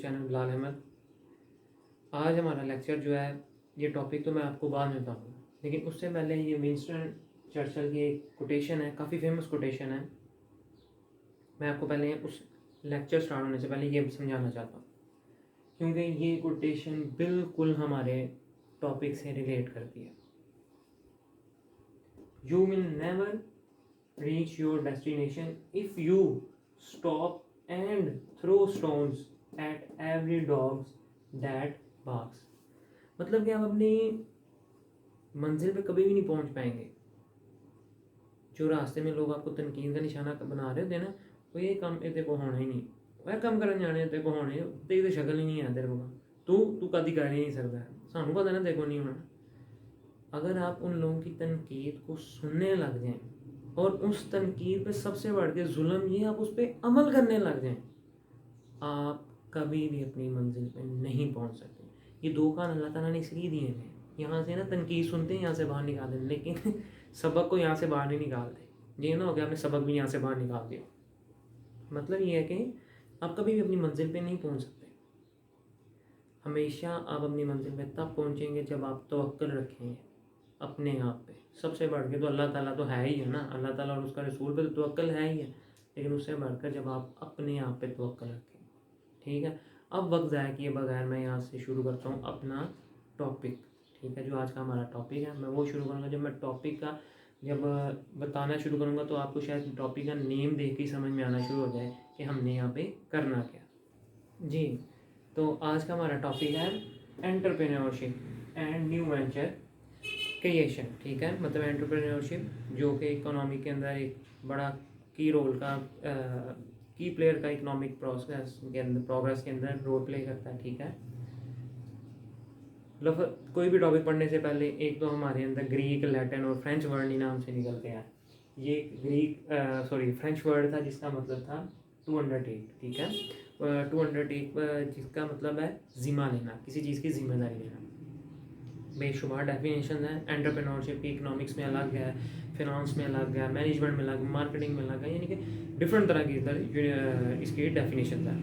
Channel Bilal Ahmad. आज हमारा lecture जो है, ये टॉपिक तो मैं आपको बाद में बताऊँगा, लेकिन उससे पहले ये विंस्टन चर्चिल की एक कोटेशन है, काफ़ी फेमस कोटेशन है। मैं आपको पहले उस लेक्चर स्टार्ट होने से पहले ये समझाना चाहता हूँ, क्योंकि ये कोटेशन बिल्कुल हमारे टॉपिक से रिलेट करती है। You will never reach your destination if you stop and throw stones at every dog that barks। मतलब कि आप अपनी मंजिल पे कभी भी नहीं पहुंच पाएंगे। जो रास्ते में लोग आपको तनकीद का निशाना बना रहे होते हैं ना, वो ये काम तेरे को होना ही नहीं, वह काम करने जाने तेरे को होने, तेरी तो शक्ल ही नहीं है तेरे को, तू कभी कर ही नहीं सकता, सानू पता ना तेरे को नहीं होना। अगर आप उन लोगों की तनकीद को सुनने लग जाएं और उस तनकीद पे सबसे बढ़ के जुल्म ये आप उस पर अमल करने लग जाएं, आप कभी भी अपनी मंजिल पे नहीं पहुंच सकते। ये दो कान अल्लाह ताला ने इसलिए दिए हैं, यहाँ से ना तनकीद सुनते हैं, यहाँ से बाहर निकाल दें, लेकिन सबक को यहाँ से बाहर नहीं निकालते। ये ना हो गया आपने सबक भी यहाँ से बाहर निकाल दिया। मतलब ये है कि आप कभी भी अपनी मंजिल पे नहीं पहुँच सकते। हमेशा आप अपनी मंजिल पे तब पहुँचेंगे जब आप तवक्कुल रखेंगे अपने आप पे। सबसे बढ़ के तो अल्लाह ताला तो है ही है ना, अल्लाह ताला और उसका रसूल पे तो तवक्कुल है ही है, लेकिन उससे बढ़कर जब आप अपने आप पे तवक्कुल रखें। ठीक है, अब वक्त ज़ाया किए बगैर मैं यहाँ से शुरू करता हूँ अपना टॉपिक। ठीक है, जो आज का हमारा टॉपिक है मैं वो शुरू करूँगा। जब मैं टॉपिक का जब बताना शुरू करूँगा तो आपको शायद टॉपिक का नेम देख के समझ में आना शुरू हो जाए कि हमने यहाँ पे करना क्या। जी, तो आज का हमारा टॉपिक है entrepreneurship and new venture creation. ठीक है, मतलब एंटरप्रेन्योरशिप जो कि इकोनॉमी के अंदर एक बड़ा की रोल का की प्लेयर का इकोनॉमिक प्रोग्रेस के अंदर रोल प्ले करता है। ठीक है, मतलब कोई भी टॉपिक पढ़ने से पहले एक तो हमारे अंदर ग्रीक, लैटिन और फ्रेंच वर्ड ही नाम से निकलते हैं। ये फ्रेंच वर्ड था जिसका मतलब था टू अंडरटेक। ठीक है, टू अंडरटेक जिसका मतलब है जिम्मा लेना, किसी चीज़ की जिम्मेदारी लेना। बेशुमार डेफिनेशन है एंटरप्रेन्योरशिप की। इकोनॉमिक्स में अलग है, फिनांस में अलग है, मैनेजमेंट में अलग, मार्केटिंग में अलग है, यानी कि डिफरेंट तरह की इधर इसकी डेफिनेशन है।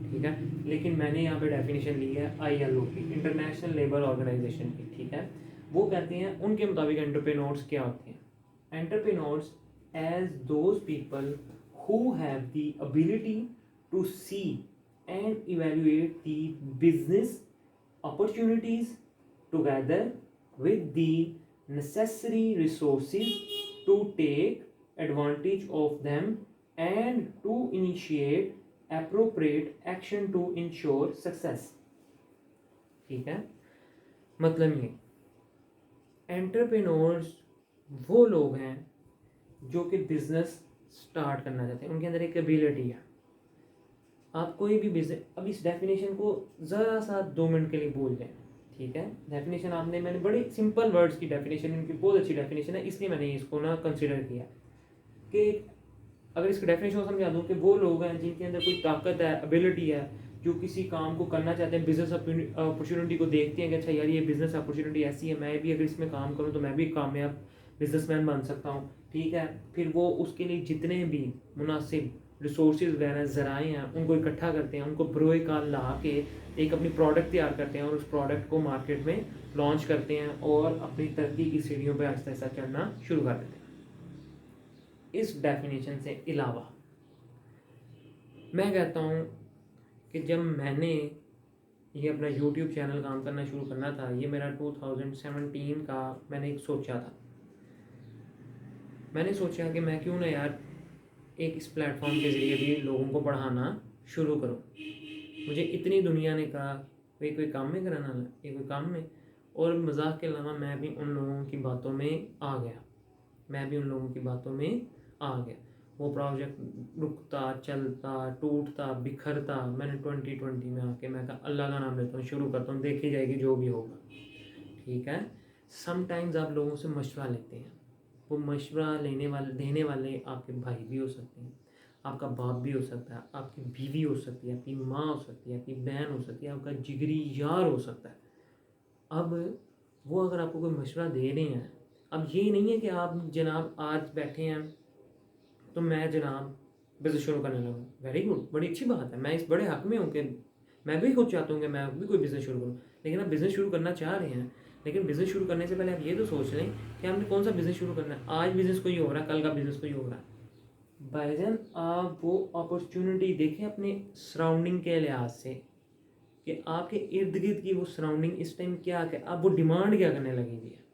ठीक है, लेकिन मैंने यहाँ पे डेफिनेशन ली है ILO की, इंटरनेशनल लेबर ऑर्गेनाइजेशन की। ठीक है, वो कहते हैं उनके मुताबिक एंटरप्रेन्योर्स क्या होते हैं। Entrepreneurs as those people who have the ability to see and evaluate the business opportunities together with the necessary resources to take advantage of them and to initiate appropriate action to ensure success। ठीक है, मतलब ये entrepreneurs वो लोग हैं जो कि business start करना चाहते हैं, उनके अंदर एक एबिलिटी है। आप कोई भी बिजनेस, अब इस डेफिनेशन को ज़रा सा 2 मिनट के लिए भूल जाएं। ठीक है, डेफिनेशन मैंने बड़ी सिंपल वर्ड्स की डेफिनेशन, इनकी बहुत अच्छी डेफिनेशन है, इसलिए मैंने इसको ना कंसिडर किया कि अगर इसकी डेफिनेशन को समझा दूँ कि वो लोग हैं जिनके अंदर कोई ताकत है, एबिलिटी है, जो किसी काम को करना चाहते हैं, बिजनेस अपॉर्चुनिटी को देखते हैं कि अच्छा यार ये बिजनेस अपॉर्चुनिटी ऐसी है, मैं भी अगर इसमें काम करूँ तो मैं भी कामयाब बिजनेसमैन बन सकता हूँ। ठीक है, फिर वो उसके लिए जितने भी मुनासिब रिसोर्सेज वगैरह ज़राए हैं उनको इकट्ठा करते हैं, उनको बरोए कार ला के एक अपनी प्रोडक्ट तैयार करते हैं और उस प्रोडक्ट को मार्केट में लॉन्च करते हैं और अपनी तरक्की की सीढ़ियों पर आहिस्ता आहिस्ता चढ़ना शुरू कर देते हैं। इस डेफिनेशन से अलावा मैं कहता हूँ कि जब मैंने ये अपना YouTube चैनल काम करना शुरू करना था, ये मेरा 2017 का मैंने एक सोचा था। मैंने सोचा कि मैं क्यों ना यार एक इस प्लेटफॉर्म के ज़रिए भी लोगों को पढ़ाना शुरू करूं। मुझे इतनी दुनिया ने कहा कोई काम में कराना, ये कोई काम में, और मजाक के अलावा मैं भी उन लोगों की बातों में आ गया, वो प्रोजेक्ट रुकता, चलता, टूटता, बिखरता, मैंने 2020 में आके मैं कहा अल्लाह का नाम लेता हूँ, शुरू करता हूँ, देखी जाएगी जो भी होगा। ठीक है, समटाइम्स आप लोगों से मशवरा लेते हैं, वो मशवरा देने वाले आपके भाई भी हो सकते हैं, आपका बाप भी हो सकता है, आपकी बीवी हो सकती है, आपकी माँ हो सकती है, आपकी बहन हो सकती है, आपका जिगरी यार हो सकता है। अब वो अगर आपको कोई मशवरा दे रहे हैं, अब ये नहीं है कि आप जनाब आज बैठे हैं तो मैं जनाब बिजनेस शुरू करने लगा। वेरी गुड, बड़ी अच्छी बात है। मैं इस बड़े हक में हूँ कि मैं भी खुद चाहता हूँ कि मैं भी कोई बिज़नेस शुरू करूँ। लेकिन आप बिज़नेस शुरू करना चाह रहे हैं, लेकिन बिज़नेस शुरू करने से पहले आप ये तो सोच लें कि आपने कौन सा बिज़नेस शुरू करना है। आज बिज़नेस कोई हो रहा है, कल का बिज़नेस कोई हो रहा है। भाईजान, आप वो अपॉर्चुनिटी देखें अपने सराउंडिंग के लिहाज से कि आपके इर्द गिर्द की वो सराउंडिंग इस टाइम क्या क्या, आप वो डिमांड क्या करने लगी हुई है,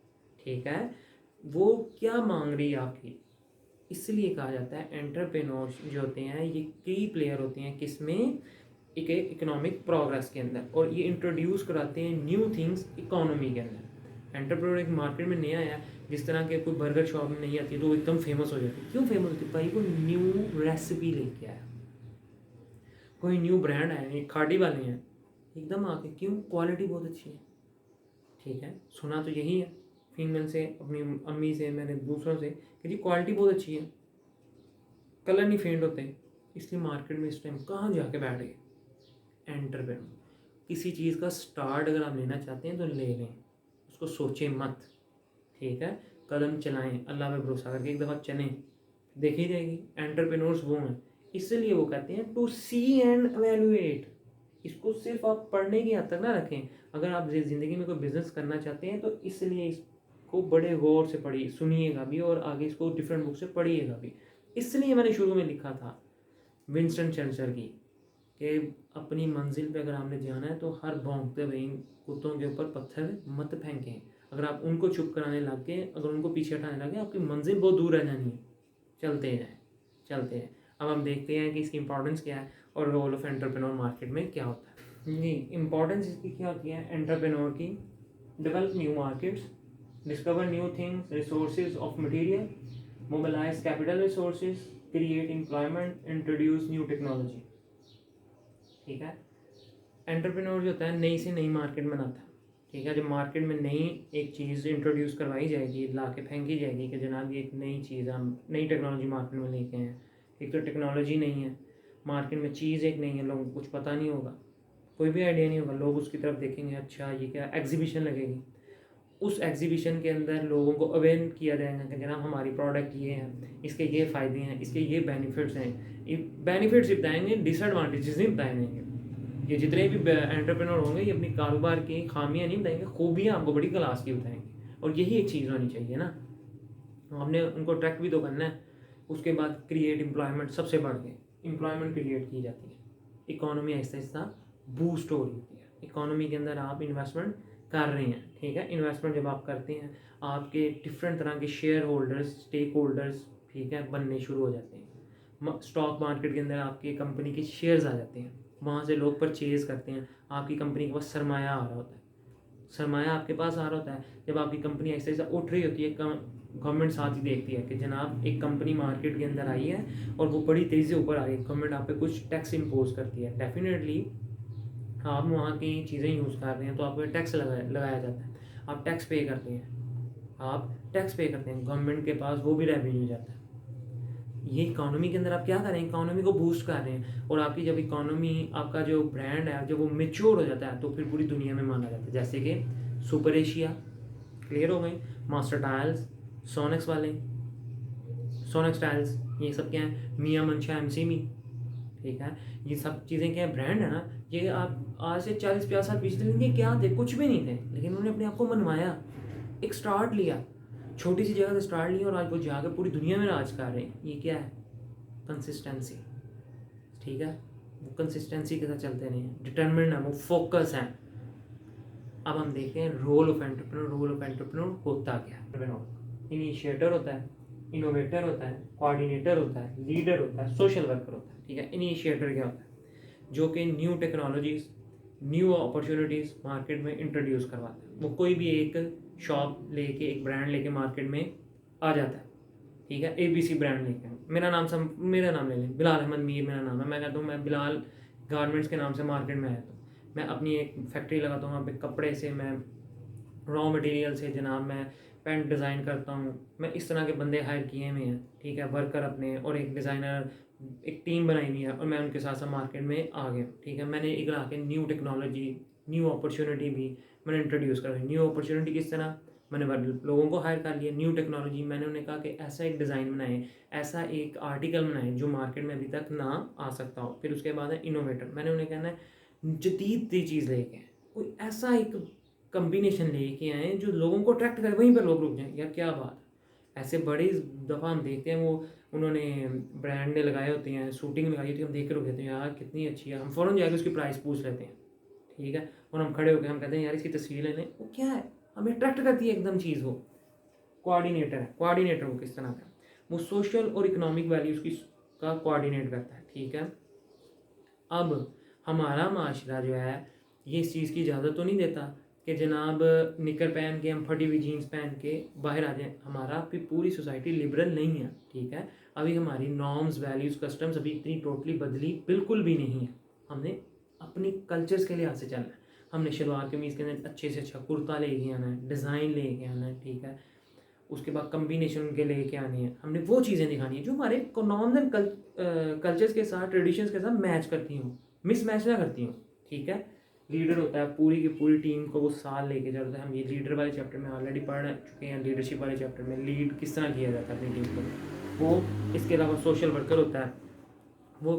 ठीक है, वो क्या मांग रही है आपकी। इसलिए कहा जाता है एंटरप्रेन्योर्स जो होते हैं ये की प्लेयर होते हैं किसमें, एक इकोनॉमिक प्रोग्रेस के अंदर, और ये इंट्रोड्यूस कराते हैं न्यू थिंग्स इकोनॉमी के अंदर। एंटरप्रेन्योर एक मार्केट में नया आया, जिस तरह के कोई बर्गर शॉप में नहीं आती तो वो एकदम फेमस हो जाती है। क्यों फेमस होती है भाई, वो न्यू रेसिपी लेके आया, कोई न्यू ब्रांड आया, एक खाड़ी वाले हैं एकदम आके, क्यों, क्वालिटी बहुत अच्छी है, ठीक है। सुना तो यही है फीमेल से, अपनी अम्मी से, मैंने दूसरों से कि जी क्वालिटी बहुत अच्छी है, कलर नहीं फेंट होते। इसलिए मार्केट में इस टाइम कहाँ जाके बैठ गए एंटरप्रेन्योर। किसी चीज़ का स्टार्ट अगर आप लेना चाहते हैं तो ले लें, उसको सोचें मत, ठीक है। कदम चलाएं, अल्लाह पे भरोसा करके एक दफ़ा चलें, देखी जाएगी। एंटरप्रेन्योर्स वो हैं, इसलिए वो कहते हैं टू सी एंड एवेल्युएट। इसको सिर्फ आप पढ़ने की हद तक ना रखें। अगर आप ज़िंदगी में कोई बिज़नेस करना चाहते हैं तो इसलिए इसको बड़े गौर से पढ़िए, सुनिएगा भी, और आगे इसको डिफरेंट बुक से पढ़िएगा भी। इसलिए मैंने शुरू में लिखा था विंस्टन चर्चिल की कि अपनी मंजिल पे अगर आपने जाना है तो हर भौंकते हुए कुत्तों के ऊपर पत्थर मत फेंकें। अगर आप उनको चुप कराने लग गए, अगर उनको पीछे हटाने लगे, आपकी मंजिल बहुत दूर रह जानी है। चलते जाएँ, चलते हैं। अब हम देखते हैं कि इसकी इंपॉर्टेंस क्या है और रोल ऑफ एंटरप्रेन्योर मार्केट में क्या होता है। जी, इंपॉर्टेंस इसकी क्या होती है एंटरप्रेन्योर की, develop new markets, discover new things, resources of material, mobilise capital resources, create employment, introduce new technology, ठीक है। एंटरप्रेन्योर जो होता है नई से नई मार्केट बनाता है, ठीक है। जब मार्केट में नई एक चीज़ इंट्रोड्यूस करवाई जाएगी, ला के फेंकी जाएगी कि जनाब ये एक नई चीज़ हम नई टेक्नोलॉजी मार्केट में लेके हैं। एक तो टेक्नोलॉजी नहीं है मार्केट में, चीज़ एक नहीं है, लोगों को कुछ पता नहीं होगा, कोई भी आइडिया नहीं होगा। लोग उसकी तरफ देखेंगे, अच्छा ये क्या, एग्जीबिशन लगेगी, उस एग्जीबिशन के अंदर लोगों को अवेयर किया जाएगा कि जनाब हमारी प्रोडक्ट ये हैं, इसके ये फ़ायदे हैं, इसके ये बेनिफिट्स हैं। बेनिफिट्स ही बताएंगे, डिसएडवांटेजेस नहीं बताएंगे। ये जितने भी एंटरप्रेन्योर होंगे ये अपनी कारोबार की खामियां नहीं बताएंगे, खूबियाँ आपको बड़ी क्लास की बताएंगे। और यही एक चीज़ होनी चाहिए ना, हमने उनको ट्रैक भी तो करना है। उसके बाद क्रिएट एम्प्लॉयमेंट, सबसे बढ़ के एम्प्लॉयमेंट क्रिएट की जाती है, इकोनॉमी आहिस्ता आहिस्ता बूस्ट हो रही होती है। इकोनॉमी के अंदर आप इन्वेस्टमेंट कर रहे हैं, ठीक है। इन्वेस्टमेंट जब आप करते हैं, आपके डिफरेंट तरह के शेयर होल्डर्स, स्टेक होल्डर्स, ठीक है, बनने शुरू हो जाते हैं। स्टॉक मार्केट के अंदर आपकी कंपनी के शेयर्स आ जाते हैं, वहाँ से लोग परचेज़ करते हैं, आपकी कंपनी के पास सरमाया आ रहा होता है। सरमाया आपके पास आ रहा होता है जब आपकी कंपनी ऐसे ऐसा उठ रही होती है, गवर्नमेंट साथ ही देखती है कि जनाब एक कंपनी मार्केट के अंदर आई है और वो बड़ी तेज़ी से ऊपर आ रही है, गवर्नमेंट आप पे कुछ टैक्स इम्पोज करती है। डेफिनेटली आप वहाँ की चीज़ें यूज़ कर रहे हैं तो आप पे टैक्स लगाया जाता है, आप टैक्स पे करते हैं, आप टैक्स पे करते हैं, गवर्नमेंट के पास वो भी रेवेन्यू जाता है। ये इकोनॉमी के अंदर आप क्या कर रहे हैं, इकोनॉमी को बूस्ट कर रहे हैं। और आपकी जब इकोनॉमी, आपका जो ब्रांड है, जब वो मेच्योर हो जाता है तो फिर पूरी दुनिया में माना जाता है। जैसे कि सुपर एशिया, क्लियर हो गई, मास्टर टाइल्स, सोनेक्स वाले, सोनेक्स टाइल्स, ये सब क्या है, मियाँ मंशा एमसीमी, ठीक है। ये सब चीज़ें क्या है, ब्रांड है ना। ये आप आज से 40-50 साल पिछले दिन ये क्या थे, कुछ भी नहीं थे, लेकिन उन्होंने अपने आप को मनवाया, एक स्टार्ट लिया, छोटी सी जगह से स्टार्ट लिया और आज वो जाकर पूरी दुनिया में राज कर रहे हैं। ये क्या है, कंसिस्टेंसी, ठीक है। वो कंसिस्टेंसी के साथ चलते नहीं हैं, डिटर्मिनेंट है, वो फोकस है। अब हम देखते हैं role of entrepreneur. Role of entrepreneur होता क्या है, इनिशिएटर होता है, इनोवेटर होता है, कोऑर्डिनेटर होता है, लीडर होता है, सोशल वर्कर होता है, ठीक है। इनिशिएटर क्या होता है, जो कि new technologies, new opportunities market में इंट्रोड्यूस करवाता है। वो कोई भी एक शॉप लेके, एक ब्रांड लेके मार्केट में आ जाता है, ठीक है। ABC ब्रांड लेके, मेरा नाम ले लें, बिलाल अहमद मीर मेरा नाम है। मैं कहता हूँ मैं बिलाल गारमेंट्स के नाम से मार्केट में आया था, मैं अपनी एक फैक्ट्री लगाता हूँ वहाँ पे, कपड़े से, मैं रॉ मटेरियल से जनाब मैं पैंट डिज़ाइन करता हूँ। मैं इस तरह के बंदे हायर किए हुए हैं, ठीक है, वर्कर अपने, और एक डिज़ाइनर, एक टीम बनाई हुई है, और मैं उनके साथ साथ मार्केट में आ गया, ठीक है। मैंने एक ला के न्यू टेक्नोलॉजी, न्यू अपॉर्चुनिटी भी मैंने इंट्रोड्यूस करा। न्यू अपॉर्चुनिटी किस तरह, मैंने लोगों को हायर कर लिया, न्यू टेक्नोलॉजी, मैंने उन्हें कहा कि ऐसा एक डिज़ाइन बनाएं, ऐसा एक आर्टिकल बनाएं जो मार्केट में अभी तक ना आ सकता हो। फिर उसके बाद है इनोवेटर, मैंने उन्हें कहना है जदीद चीज़ लेके आए, कोई ऐसा एक कम्बिनेशन लेके आए जो लोगों को अट्रैक्ट करे, वहीं पर लोग रुक जाएं, यार क्या बात है। ऐसे बड़ी दफ़ा हम देखते हैं वो उन्होंने ब्रांड ने लगाए होते हैं, शूटिंग लगाई होती है, हम देख कर रुक जाते हैं यार कितनी अच्छी है, हम फ़ौरन जाकर उसकी प्राइस पूछ लेते हैं, ठीक है, और हम खड़े होकर हम कहते हैं यार इसकी तस्वीर लेने, वो क्या है, हमें अट्रैक्ट करती है एकदम चीज़। वो कोऑर्डिनेटर है, कोऑर्डिनेटर वो किस तरह का, वो सोशल और इकोनॉमिक वैल्यूज़ की का कोऑर्डिनेट करता है, ठीक है। अब हमारा माशरा जो है ये इस चीज़ की इजाज़त तो नहीं देता कि जनाब निकर पहन के, हम फटी हुई जीन्स पहन के बाहर आ जाएं। हमारा भी पूरी सोसाइटी लिबरल नहीं है, ठीक है, अभी हमारी नॉर्म्स, वैल्यूज़, कस्टम्स अभी इतनी टोटली बदली बिल्कुल भी नहीं है। हमने अपनी कल्चर्स के लिहाज से चलना है, हमने शलवार कमीज़ के अंदर अच्छे से अच्छा कुर्ता लेके आना है, डिज़ाइन लेके आना है, ठीक है, उसके बाद कम्बिनेशन उनके लेके आनी है, हमने वो चीज़ें दिखानी है जो हमारे नॉर्म्स एंड कल्चर्स के साथ, ट्रेडिशंस के साथ मैच करती हूँ, मिस मैच ना करती हूँ, ठीक है। लीडर होता है, पूरी की पूरी टीम को वो साथ लेके चलता है। हम ये लीडर वाले चैप्टर में ऑलरेडी पढ़ चुके हैं, लीडरशिप वाले चैप्टर में लीड किस तरह किया जाता है अपनी टीम को। वो इसके अलावा सोशल वर्कर होता है, वो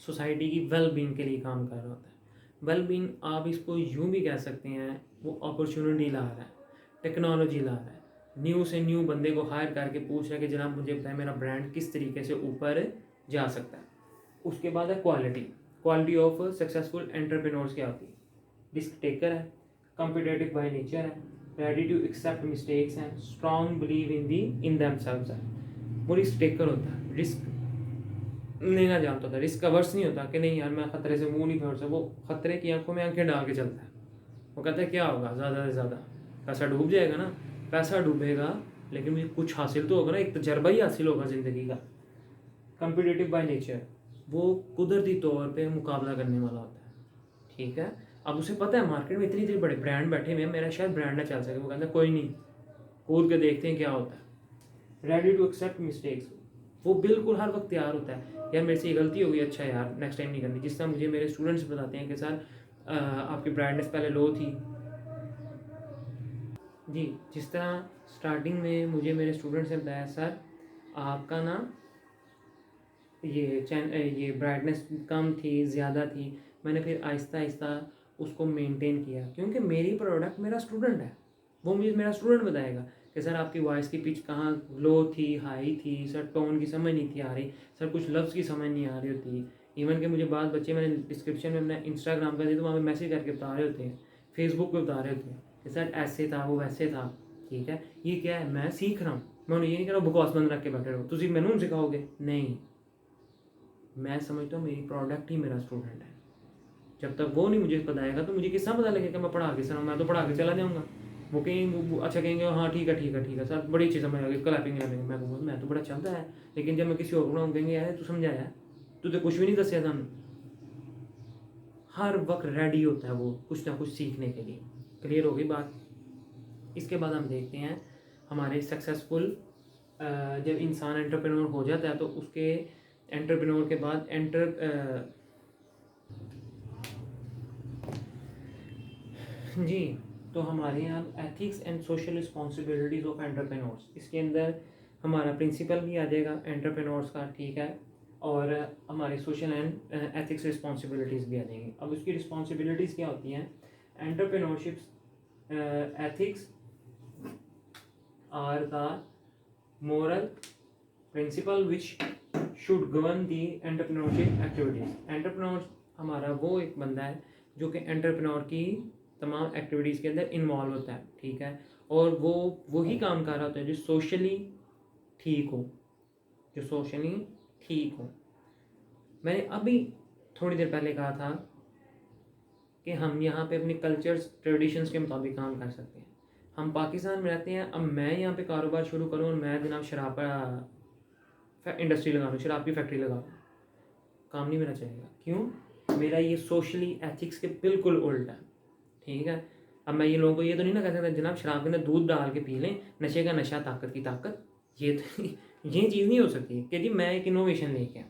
सोसाइटी की वेल बीइंग के लिए काम कर रहा होता है। वेल बीइंग आप इसको यूँ भी कह सकते हैं, वो अपॉर्चुनिटी ला रहा है, टेक्नोलॉजी ला रहा है, न्यू से न्यू बंदे को हायर करके पूछ रहा है कि जनाब मुझे बताएं मेरा ब्रांड किस तरीके से ऊपर जा सकता है। उसके बाद है quality, quality of successful entrepreneurs क्या होती है, रिस्क टेकर है, कॉम्पिटिटिव बाय नेचर है, रेडी टू एक्सेप्ट मिस्टेक्स हैं, स्ट्रॉन्ग बिलीव इन देमसेल्व्स है। वो रिस्क टेकर होता है, रिस्क लेना जानता होता है, रिस्क अवर्स नहीं होता कि नहीं यार मैं खतरे से मुंह नहीं फेर सकता, वो खतरे की आंखों में आंखें डाल के चलता है। वो कहता है क्या होगा, ज़्यादा से ज़्यादा पैसा डूब जाएगा ना, पैसा डूबेगा लेकिन मुझे कुछ हासिल तो होगा ना, एक तजर्बा ही हासिल होगा ज़िंदगी का। कम्पिटिटिव बाय नेचर, वो कुदरती तौर पे मुकाबला करने वाला होता है, ठीक है। अब उसे पता है मार्केट में इतनी इतनी बड़े ब्रांड बैठे हुए हैं, मेरा शायद ब्रांड ना चल सके, वो कहता है कोई नहीं, कूद के देखते हैं क्या होता है। रेडी टू एक्सेप्ट मिस्टेक्स, वो बिल्कुल हर वक्त तैयार होता है, यार मेरे से ये गलती हो गई, अच्छा यार नेक्स्ट टाइम नहीं करनी। जिस तरह मुझे मेरे स्टूडेंट्स बताते हैं कि सर आपकी ब्रांडनेस पहले लो थी जी, जिस तरह स्टार्टिंग में मुझे मेरे स्टूडेंट्स ने बताया सर आपका ना ये ब्राइटनेस कम थी, ज़्यादा थी, मैंने फिर आहिस्ता आहिस्ता उसको मेंटेन किया, क्योंकि मेरी प्रोडक्ट मेरा स्टूडेंट है, वो मुझे मेरा स्टूडेंट बताएगा कि सर आपकी वॉइस की पिच कहाँ लो थी, हाई थी, सर टोन की समझ नहीं थी आ रही, सर कुछ लफ्ज़ की समझ नहीं आ रही होती। इवन कि मुझे बाद बच्चे, मैंने डिस्क्रिप्शन में अपना इंस्टाग्राम का दिया तो वहाँ पे मैसेज करके बता रहे होते हैं, फेसबुक पे बता रहे होते हैं कि सर ऐसे था, वो वैसे था, ठीक है। ये क्या है, मैं सीख रहा हूँ, मैं उन्हें ये नहीं कह रहा बकवास बंद रख के बैठे रहो, तुम मैंने उन सिखाओगे, नहीं, मैं समझता हूँ मेरी प्रोडक्ट ही मेरा स्टूडेंट है। जब तक वो नहीं मुझे बताएगा तो मुझे किसका पता लगेगा, मैं पढ़ा के सर मैं तो पढ़ा के चला जाऊँगा। वो कहेंगे, वो अच्छा कहेंगे हाँ ठीक है ठीक है ठीक है सर, बड़ी अच्छी समझ आ गई, क्लैपिंग लैपिंग, मैं कहूँगा मैं तो बड़ा चलता है, लेकिन जब मैं किसी और को कहेंगे यार तू समझाया, तू तो कुछ भी नहीं दसिया था। हर वक्त रेडी होता है वो कुछ ना कुछ सीखने के लिए। क्लियर होगी बात। इसके बाद हम देखते हैं हमारे सक्सेसफुल जब इंसान एंटरप्रेन्योर हो जाता है तो उसके एंटरप्रेन्योर के बाद जी, तो हमारे यहाँ ethics and social responsibilities of entrepreneurs, इसके अंदर हमारा प्रिंसिपल भी आ जाएगा एंटरप्रेन्योर्स का, ठीक है, और हमारे सोशल एंड एथिक्स रिस्पॉन्सिबिलिटीज़ भी आ जाएंगी। अब उसकी रिस्पॉन्सिबिलिटीज़ क्या होती हैं, entrepreneurships ethics are the moral principle which should govern the entrepreneurship activities। Entrepreneur हमारा वो एक बंदा है जो कि एंटरप्रेन्योर की तमाम एक्टिविटीज़ के अंदर इन्वॉल्व होता है, ठीक है, और वो वही काम कर रहा होता है जो सोशली ठीक हो, जो सोशली ठीक हो। मैंने अभी थोड़ी देर पहले कहा था कि हम यहाँ पे अपने कल्चर्स, ट्रेडिशंस के मुताबिक काम कर सकते हैं। हम पाकिस्तान में रहते हैं, अब मैं यहाँ पे कारोबार शुरू करूँ और मैं जनाब शराब का इंडस्ट्री लगा लूँ, शराब की फैक्ट्री लगा लूँ, काम नहीं मेरा चलेगा। क्यों, मेरा ये सोशली एथिक्स के बिल्कुल उल्ट है, ठीक है। अब मैं ये लोगों को ये तो नहीं ना कह सकता जनाब शराब के अंदर दूध डाल के पी लें, नशे का नशा ताकत की ताकत, ये तो ये चीज़ नहीं हो सकती कि जी मैं एक इनोवेशन लेके आया,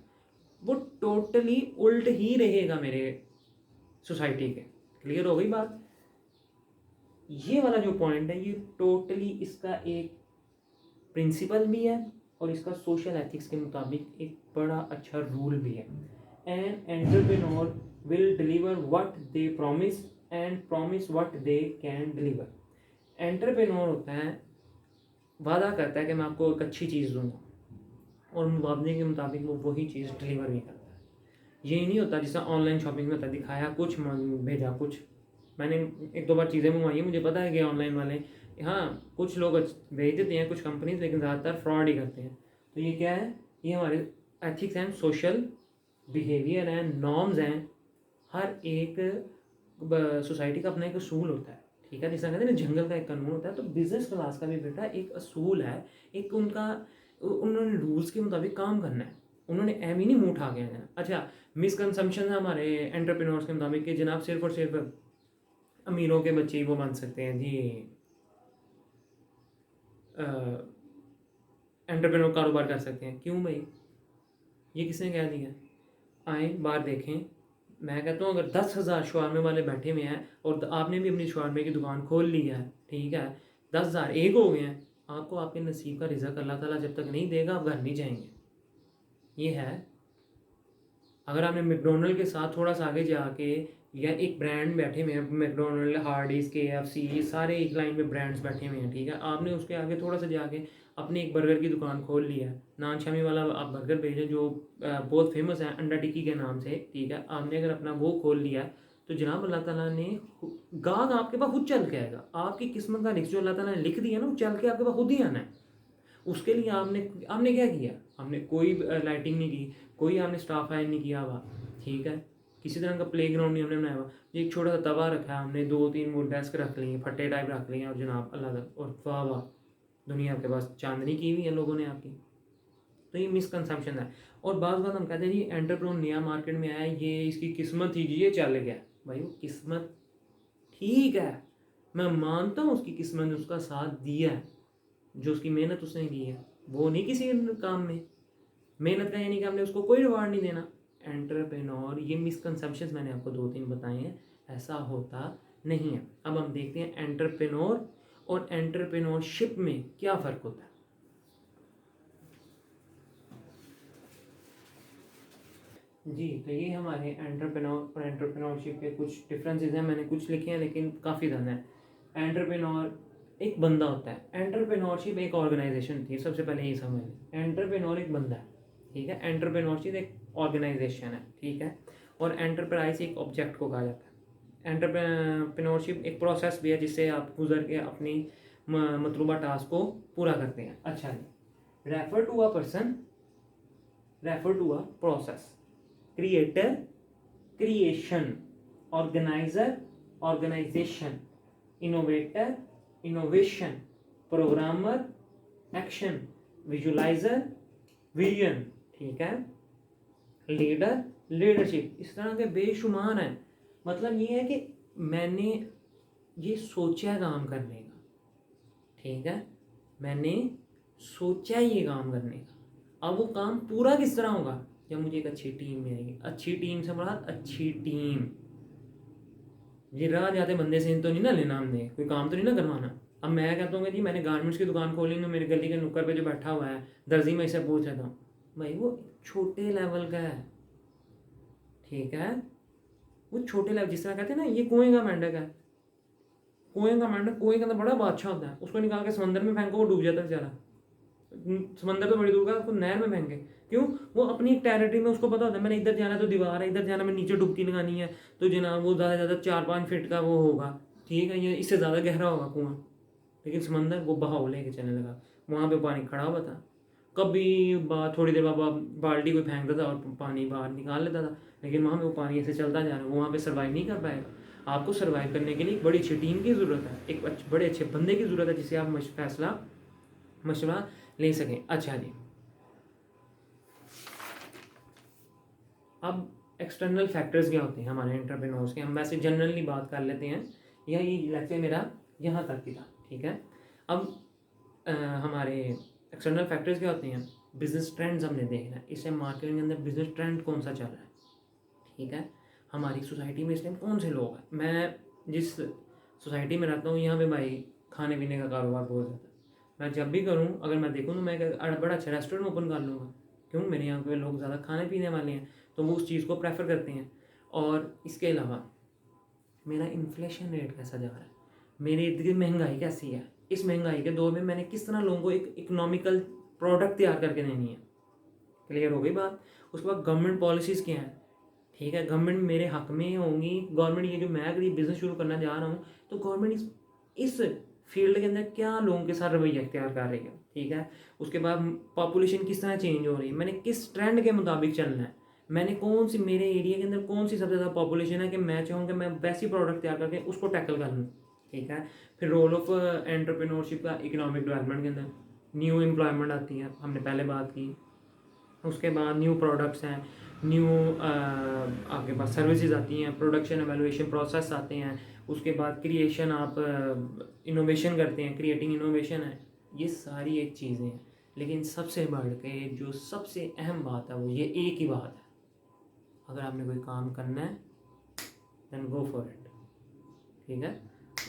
वो टोटली उल्ट ही रहेगा मेरे सोसाइटी के। क्लियर हो गई बात। ये वाला जो पॉइंट है ये टोटली इसका एक प्रिंसिपल भी है और इसका सोशल एथिक्स के मुताबिक एक बड़ा अच्छा रूल भी है। An entrepreneur will deliver what they promise and promise what they can deliver. Entrepreneur होता है, वादा करता है कि मैं आपको एक अच्छी चीज़ दूंगा और वादे के मुताबिक वो वही चीज़ डिलीवर भी करता है। ये नहीं होता जैसा ऑनलाइन शॉपिंग में होता है, दिखाया कुछ भेजा कुछ। मैंने एक दो बार चीज़ें मंगवाई, मुझे पता है कि ऑनलाइन वाले हाँ कुछ लोग भेज देते हैं कुछ कंपनीज, लेकिन ज़्यादातर फ्रॉड ही करते हैं। तो ये क्या है, ये हमारे ethics and social behaviour and norms हैं। हर एक सोसाइटी का अपना एक असूल होता है, ठीक है, जैसा कहते हैं ना जंगल का एक कानून होता है, तो बिजनेस क्लास का भी बेटा एक असूल है, एक उनका उन्होंने रूल्स के मुताबिक काम करना है, उन्होंने एम ही नहीं मुँह उठा के आना। अच्छा, मिसकंसेप्शन है हमारे एंटरप्रेन्योर्स के मुताबिक कि जनाब सिर्फ और सिर्फ अमीरों के बच्चे ही वो बन सकते हैं जी एंटरप्रेन्योर कारोबार कर सकते हैं। क्यों भाई, ये किसने कह दिया? आए बाहर देखें, मैं कहता हूँ अगर 10,000 शवारमे वाले बैठे हुए हैं और आपने भी अपनी शवारमे की दुकान खोल ली है, ठीक है, 10,000 एक हो गए हैं, आपको आपके नसीब का रिज़्क अल्लाह ताला जब तक नहीं देगा आप घर नहीं जाएंगे। ये है। अगर आपने मैकडोनल्ड के साथ थोड़ा सा आगे जाके या एक ब्रांड बैठे हुए हैं, मैकडोनल्ड, हार्डीज़, KFC, ये सारे एक लाइन में ब्रांड्स बैठे हुए हैं, ठीक है, आपने उसके आगे थोड़ा सा जाके अपनी एक बर्गर की दुकान खोल ली है, नान शामी वाला आप बर्गर भेजें जो बहुत फेमस है अंडा टिक्की के नाम से, ठीक है, आपने अगर अपना वो खोल लिया तो जनाब अल्लाह ताला ने गाहक आपके पास खुद चल के आएगा। आपकी किस्मत का रिस्क जो अल्लाह ताला ने लिख दिया ना, वो चल के आपके पास खुद ही आना है। उसके लिए आपने आपने क्या किया? हमने कोई लाइटिंग नहीं की, कोई आपने स्टाफ हायर नहीं किया हुआ, ठीक है, किसी तरह का प्ले ग्राउंड नहीं हमने बनाया हुआ, एक छोटा सा तवा रखा है हमने, 2-3 वो डेस्क रख लिए, फट्टे टाइप रख लिए और जनाब अल्लाह तक और वाह वाह दुनिया आपके पास चांदनी की हुई है लोगों ने आपकी। तो ये मिसकंसेप्शन है। और बात हम कहते हैं जी एंटरप्रेन्योर नया मार्केट में आया, ये इसकी किस्मत थी जी, ये चल गया। भाई वो किस्मत ठीक है, मैं मानता हूँ उसकी किस्मत ने उसका साथ दिया है, जो उसकी मेहनत उसने की है वो नहीं किसी काम में मेहनत का, यानी कि हमने उसको कोई रिवार्ड नहीं देना। एंटरप्रेन्योर, ये मिसकंसेप्शंस मैंने आपको 2-3 बताए हैं, ऐसा होता नहीं है। अब हम देखते हैं एंटरप्रेन्योर और एंटरप्रेन्योरशिप में क्या फ़र्क होता है। जी, तो ये हमारे एंटरप्रेन्योर और एंटरप्रेन्योरशिप के कुछ डिफरेंसेस हैं, मैंने कुछ लिखे हैं लेकिन काफ़ी ज़्यादा है। एंटरप्रेन्योर एक बंदा होता है, एंटरप्रेन्योरशिप एक ऑर्गेनाइजेशन होती है, सबसे पहले ये समझ लें। एंटरप्रेन्योर एक बंदा है, ठीक है, एंटरप्रेन्योरशिप एक ऑर्गेनाइजेशन है, ठीक है, और एंटरप्राइज एक ऑब्जेक्ट को कहा जाता है। एंटरप्रेन्योरशिप एक प्रोसेस भी है जिससे आप गुजर के अपनी मतलूबा टास्क को पूरा करते हैं। अच्छा जी, refer to a person, refer to a process, creator, creation, organizer, organization, innovator, innovation, programmer, action, visualizer, vision, ठीक है, लीडर, लीडरशिप, इस तरह के बेशुमार हैं। मतलब ये है कि मैंने ये सोचा काम करने का, ठीक है, मैंने सोचा ये काम करने का, अब वो काम पूरा किस तरह होगा जब मुझे एक अच्छी टीम मिलेगी। अच्छी टीम से मुराद अच्छी टीम, ये राह जाते बंदे से तो नहीं ना लेना, हमने कोई काम तो नहीं ना करवाना। अब मैं कहता हूँ जी मैंने गारमेंट्स की दुकान खोली, तो मेरे गली के नुक्कड़ पे जो बैठा हुआ है दर्जी, में इसे पूछ लेता हूँ, भाई वो छोटे लेवल का है, ठीक है, वो छोटे लेवल, जिस तरह कहते हैं ना ये कुएं का मेंढक है, कुएं का मेंढक कुएं के अंदर बड़ा बादशाह होता है, उसको निकाल के समंदर में फेंको वो डूब जाता है बेचारा, समंदर तो बड़ी दूर का, उसको नहर में फेंके, क्यों? वो अपनी एक टेरिटरी में उसको पता होता है मैंने इधर जाना तो दीवार है, इधर जाना मैं नीचे डुबकी लगानी है, तो जनाब वो ज़्यादा से ज़्यादा 4-5 फीट का वो होगा, ठीक है, ये इससे ज़्यादा गहरा होगा कुआं। लेकिन समंदर वो बहाव लेके चलने लगा, वहाँ पे पानी खड़ा हुआ था, कभी थोड़ी देर बाद बाल्टी कोई फेंकता था और पानी बाहर निकाल लेता था, लेकिन वहाँ पे वो पानी ऐसे चलता जा रहा है, वो वहाँ पे सर्वाइव नहीं कर पाएगा। आपको सर्वाइव करने के लिए एक बड़ी अच्छी टीम की ज़रूरत है, एक बड़े अच्छे बंदे की ज़रूरत है जिससे आप फैसला मशवरा ले सकें। अच्छा जी, अब एक्सटर्नल फैक्टर्स क्या होते हैं हमारे एंटरप्रेन्योर्स के, हम वैसे जनरली बात कर लेते हैं, यह ये लेक्चर मेरा यहाँ तक ही था, ठीक है। अब हमारे एक्सटर्नल फैक्टर्स क्या होते हैं, बिजनेस ट्रेंड्स हमने देखना है, इससे मार्केट के अंदर बिजनेस ट्रेंड कौन सा चल रहा है, ठीक है, हमारी सोसाइटी में इस टाइम कौन से लोग हैं। मैं जिस सोसाइटी में रहता हूँ, यहाँ पे भाई खाने पीने का कारोबार बहुत ज़्यादा है। मैं जब भी करूँ, अगर मैं देखूँ तो मैं बड़ा अच्छा रेस्टोरेंट ओपन कर लूँगा। क्यों? मेरे यहाँ पे लोग ज़्यादा खाने पीने वाले हैं, तो वो उस चीज़ को प्रेफर करते हैं। और इसके अलावा मेरा इन्फ्लेशन रेट कैसा जा रहा है, मेरे इर्द गिर्द महंगाई कैसी है, इस महंगाई के दौर में मैंने किस तरह लोगों को एक इकोनॉमिकल प्रोडक्ट तैयार करके देनी है। क्लियर हो गई बात। उसके बाद गवर्नमेंट पॉलिसीज़ क्या हैं, ठीक है, गवर्नमेंट मेरे हक में होंगी। गवर्नमेंट ये जो मैं अगर ये बिज़नेस शुरू करना जा रहा हूँ, तो गवर्नमेंट इस फील्ड के अंदर क्या लोगों के साथ रवैया अख्तियार कर रही है, ठीक है। उसके बाद पॉपुलेशन किस तरह चेंज हो रही है, मैंने किस ट्रेंड के मुताबिक चलना है, मैंने कौन सी, मेरे एरिया के अंदर कौन सी सबसे ज़्यादा पॉपुलेशन है कि मैं चाहूँ कि मैं वैसी प्रोडक्ट तैयार करके उसको टैकल कर लूँ, ठीक है। फिर रोल ऑफ एंटरप्रेन्योरशिप का इकोनॉमिक डेवलपमेंट के अंदर, न्यू एम्प्लॉयमेंट आती है, हमने पहले बात की। उसके बाद न्यू प्रोडक्ट्स हैं, न्यू आपके पास सर्विसेज आती हैं, प्रोडक्शन एवेलुएशन प्रोसेस आते हैं। उसके बाद क्रिएशन, आप इनोवेशन करते हैं, क्रिएटिंग इनोवेशन है। ये सारी एक चीज़ें हैं, लेकिन सबसे बढ़ के जो सबसे अहम बात है वो ये एक ही बात है, अगर आपने कोई काम करना है देन गो फॉर इट, ठीक है।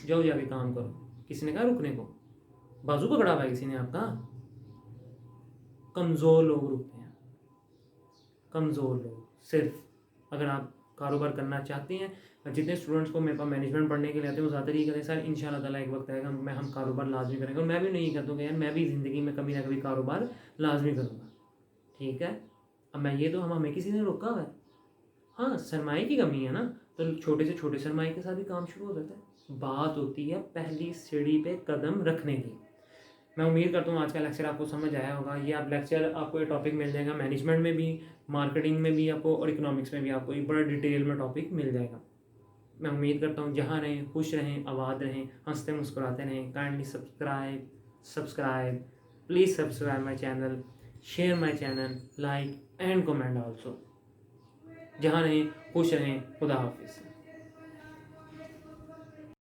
जाओ जाके काम करो। किसी ने कहा रुकने को? बाजू पकड़ा हुआ है किसी ने आपका? कमज़ोर लोग रुकते हैं, कमज़ोर लोग। सिर्फ अगर आप कारोबार करना चाहते हैं, जितने स्टूडेंट्स को मेरे पास मैनेजमेंट पढ़ने के लिए आते हैं वो ज़्यादातर ये कहते हैं सर इंशाल्लाह ताला एक वक्त आएगा हम कारोबार लाजमी करेंगे। और मैं भी नहीं कहता हूँ कि यार मैं भी ज़िंदगी में कभी ना कभी कारोबार लाजमी करूँगा, ठीक है। अब मैं ये तो हमें किसी ने रोका हुआ है। हाँ, सरमाए की कमी है ना, तो छोटे से छोटे सरमाए के साथ भी काम शुरू हो जाता है। बात होती है पहली सीढ़ी पे कदम रखने की। मैं उम्मीद करता हूँ आज का लेक्चर आपको समझ आया होगा। ये आप लेक्चर, आपको ये टॉपिक मिल जाएगा मैनेजमेंट में भी, मार्केटिंग में भी आपको, और इकोनॉमिक्स में भी आपको एक बड़ा डिटेल में टॉपिक मिल जाएगा। मैं उम्मीद करता हूँ जहाँ रहें खुश रहें, आबाद रहें, हंसते मुस्कुराते रहें। Kindly subscribe please subscribe my channel, share my channel, like and comment also. जहाँ रहें खुश रहें। खुदा हाफिज़।